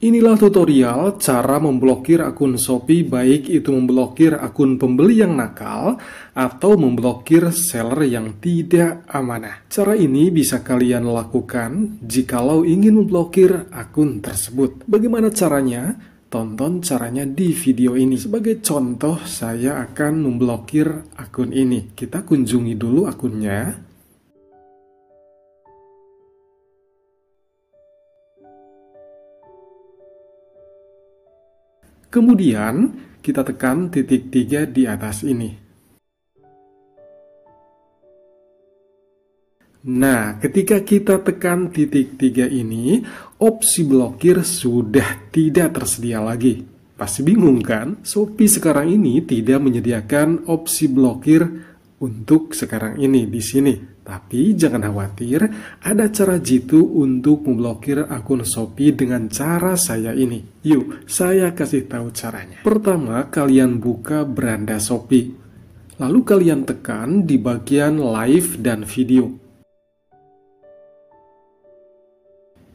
Inilah tutorial cara memblokir akun Shopee, baik itu memblokir akun pembeli yang nakal atau memblokir seller yang tidak amanah. Cara ini bisa kalian lakukan jikalau ingin memblokir akun tersebut. Bagaimana caranya? Tonton caranya di video ini. Sebagai contoh, saya akan memblokir akun ini. Kita kunjungi dulu akunnya. Kemudian, kita tekan titik 3 di atas ini. Nah, ketika kita tekan titik 3 ini, opsi blokir sudah tidak tersedia lagi. Pasti bingung kan? Shopee sekarang ini tidak menyediakan opsi blokir untuk sekarang ini di sini. Tapi jangan khawatir, ada cara jitu untuk memblokir akun Shopee dengan cara saya ini. Yuk, saya kasih tahu caranya. Pertama, kalian buka beranda Shopee. Lalu kalian tekan di bagian live dan video.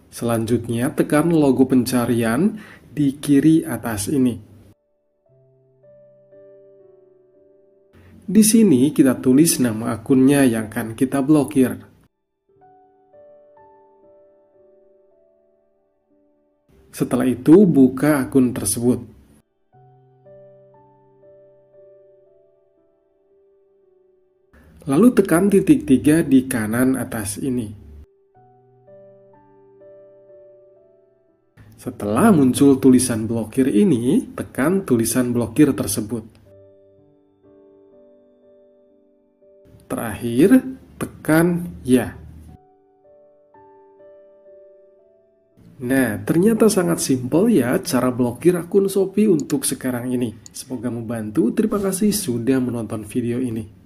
Selanjutnya, tekan logo pencarian di kiri atas ini. Di sini kita tulis nama akunnya yang akan kita blokir. Setelah itu, buka akun tersebut. Lalu tekan titik 3 di kanan atas ini. Setelah muncul tulisan blokir ini, tekan tulisan blokir tersebut. Terakhir, tekan ya. Nah, ternyata sangat simpel ya cara blokir akun Shopee untuk sekarang ini. Semoga membantu. Terima kasih sudah menonton video ini.